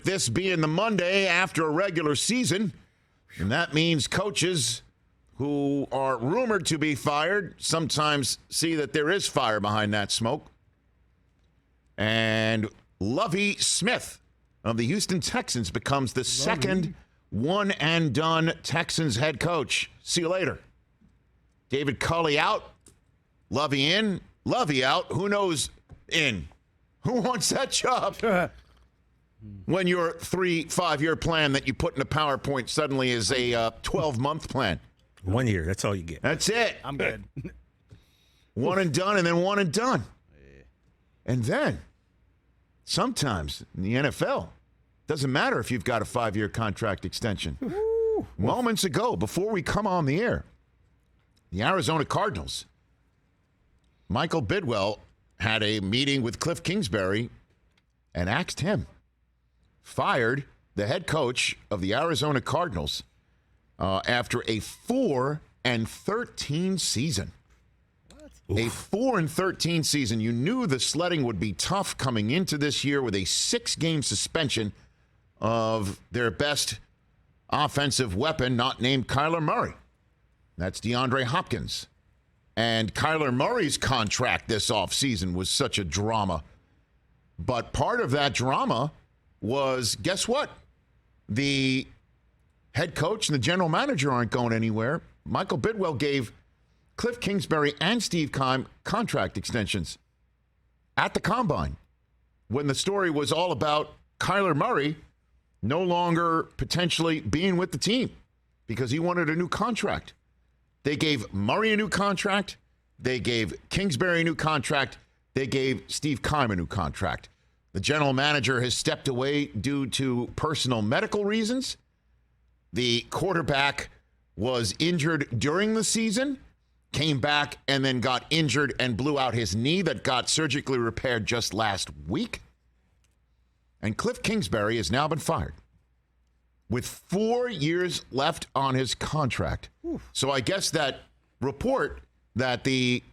This being the Monday after a regular season, and that means coaches who are rumored to be fired sometimes see that there is fire behind that smoke. And Lovie Smith of the Houston Texans becomes the second one-and-done Texans head coach. See you later. David Culley out, Lovie in, Lovie out. Who knows in? Who wants that job? When your 3-5-year plan that you put in a PowerPoint suddenly is a 12-month plan. 1 year, that's all you get. That's it. I'm good. One and done, and then one and done. And then, sometimes in the NFL, doesn't matter if you've got a 5-year contract extension. Moments ago, before we come on the air, the Arizona Cardinals, Michael Bidwell had a meeting with Kliff Kingsbury and asked him, fired the head coach of the Arizona Cardinals after a 4-13 season. What? A 4-13 season. You knew the sledding would be tough coming into this year with a 6-game suspension of their best offensive weapon, not named Kyler Murray. That's DeAndre Hopkins. And Kyler Murray's contract this offseason was such a drama. But part of that drama was, guess what? The head coach and the general manager aren't going anywhere. Michael Bidwell gave Kliff Kingsbury and Steve Keim contract extensions at the Combine when the story was all about Kyler Murray no longer potentially being with the team because he wanted a new contract. They gave Murray a new contract. They gave Kingsbury a new contract. They gave Steve Keim a new contract. The general manager has stepped away due to personal medical reasons. The quarterback was injured during the season, came back, and then got injured and blew out his knee that got surgically repaired just last week. And Kliff Kingsbury has now been fired with 4 years left on his contract. Oof. So I guess that report that the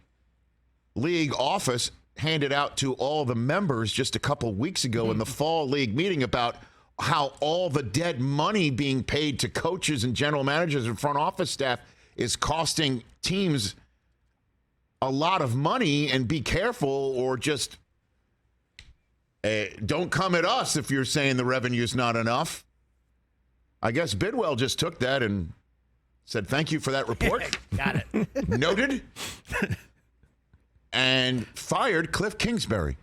league office handed out to all the members just a couple weeks ago in the fall league meeting about how all the dead money being paid to coaches and general managers and front office staff is costing teams a lot of money, and be careful or just don't come at us if you're saying the revenue's not enough. I guess Bidwell just took that and said, thank you for that report. Got it. Noted. And fired Kliff Kingsbury.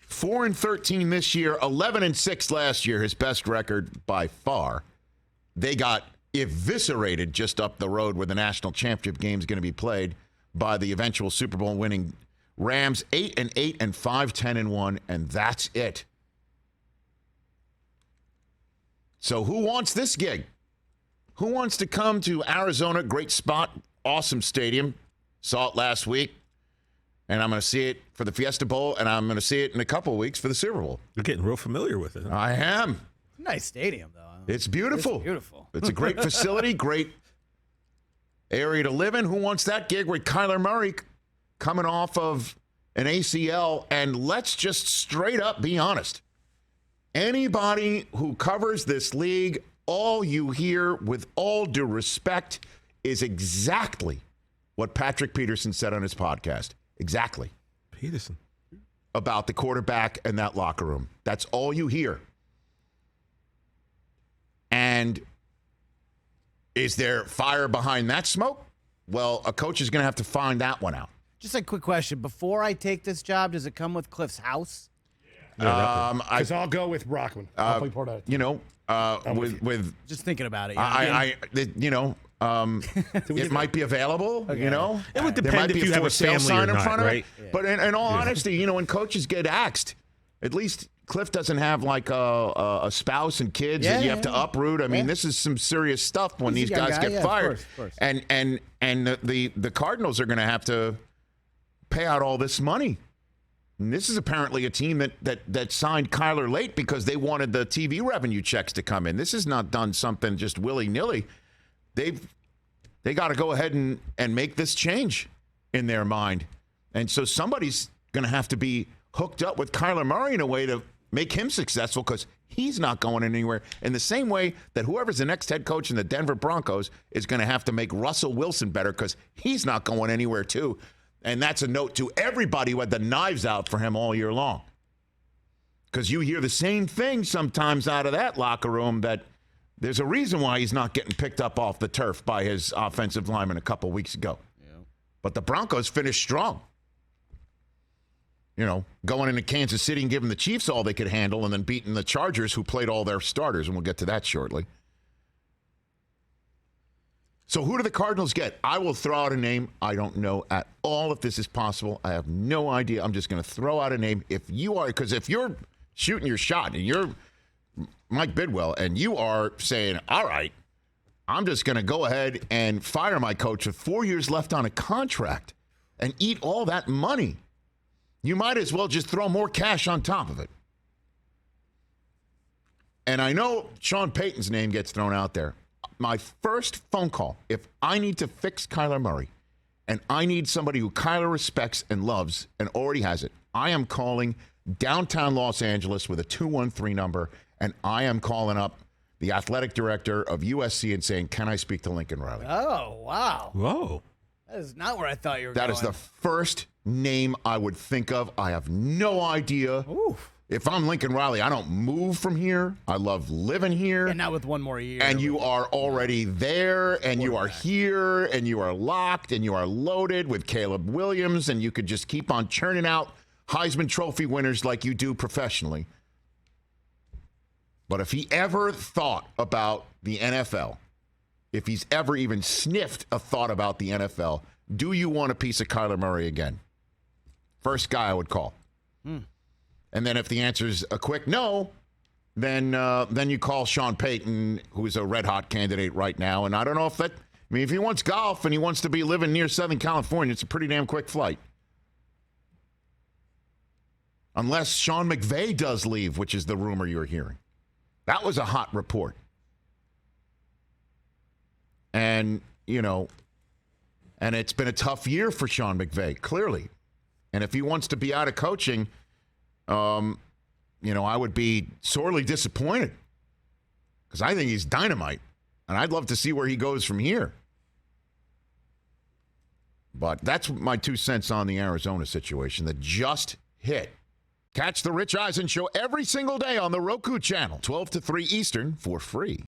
4-13 this year, 11-6 last year, his best record by far. They got eviscerated just up the road where the national championship game is going to be played by the eventual Super Bowl winning Rams. 8-8 and 5-10-1, and that's it. So who wants this gig? Who wants to come to Arizona? Great spot, awesome stadium. Saw it last week. And I'm going to see it for the Fiesta Bowl, and I'm going to see it in a couple of weeks for the Super Bowl. You're getting real familiar with it. Huh? I am. Nice stadium, though. It's beautiful. It's beautiful. It's a great facility, great area to live in. Who wants that gig with Kyler Murray coming off of an ACL? And let's just straight up be honest. Anybody who covers this league, all you hear, with all due respect, is exactly what Patrick Peterson said on his podcast. Exactly. Peterson. About the quarterback and that locker room. That's all you hear. And is there fire behind that smoke? Well, a coach is going to have to find that one out. Just a quick question. Before I take this job, does it come with Kliff's house? Because I'll go with Brockman. I'll play Port out. You know, with just thinking about it. It might be available. Okay. You know, it would there depend might if be you a have a sale family sign or in not, front right? of it. But in all honesty, you know, when coaches get axed, at least Kliff doesn't have like a spouse and kids that you have to uproot. I mean, this is some serious stuff when these guys get fired. Of course. And the Cardinals are going to have to pay out all this money. And this is apparently a team that signed Kyler late because they wanted the TV revenue checks to come in. This is not done something just willy-nilly. They got to go ahead and make this change in their mind. And so somebody's going to have to be hooked up with Kyler Murray in a way to make him successful because He's not going anywhere. In the same way that whoever's the next head coach in the Denver Broncos is going to have to make Russell Wilson better because he's not going anywhere too. And that's a note to everybody who had the knives out for him all year long. Because you hear the same thing sometimes out of that locker room, that there's a reason why he's not getting picked up off the turf by his offensive lineman a couple weeks ago. Yeah. But the Broncos finished strong. You know, going into Kansas City and giving the Chiefs all they could handle and then beating the Chargers, who played all their starters, and we'll get to that shortly. So who do the Cardinals get? I will throw out a name. I don't know at all if this is possible. I have no idea. I'm just going to throw out a name. If you are, because if you're shooting your shot and you're Mike Bidwell and you are saying, all right, I'm just going to go ahead and fire my coach with 4 years left on a contract and eat all that money, you might as well just throw more cash on top of it. And I know Sean Payton's name gets thrown out there. My first phone call, if I need to fix Kyler Murray and I need somebody who Kyler respects and loves and already has it, I am calling downtown Los Angeles with a 213 number, and I am calling up the athletic director of USC and saying, can I speak to Lincoln Riley? Oh, wow. Whoa. That is not where I thought you were That going. is the first name I would think of. I have no idea. Oof. If I'm Lincoln Riley, I don't move from here. I love living here. And not with one more year. And you are already there, and you are here, and you are locked, and you are loaded with Caleb Williams, and you could just keep on churning out Heisman Trophy winners like you do professionally. But if he ever thought about the NFL, if he's ever even sniffed a thought about the NFL, do you want a piece of Kyler Murray again? First guy I would call. And then if the answer is a quick no, then you call Sean Payton, who's a red-hot candidate right now. And I don't know if that, I mean, if he wants golf and he wants to be living near Southern California, it's a pretty damn quick flight. Unless Sean McVay does leave, which is the rumor you're hearing. That was a hot report. And, you know, and it's been a tough year for Sean McVay, clearly. And if he wants to be out of coaching, you know, I would be sorely disappointed because I think he's dynamite, and I'd love to see where he goes from here. But that's my 2 cents on the Arizona situation that just hit. Catch the Rich Eisen Show every single day on the Roku channel, 12 to 3 Eastern, for free.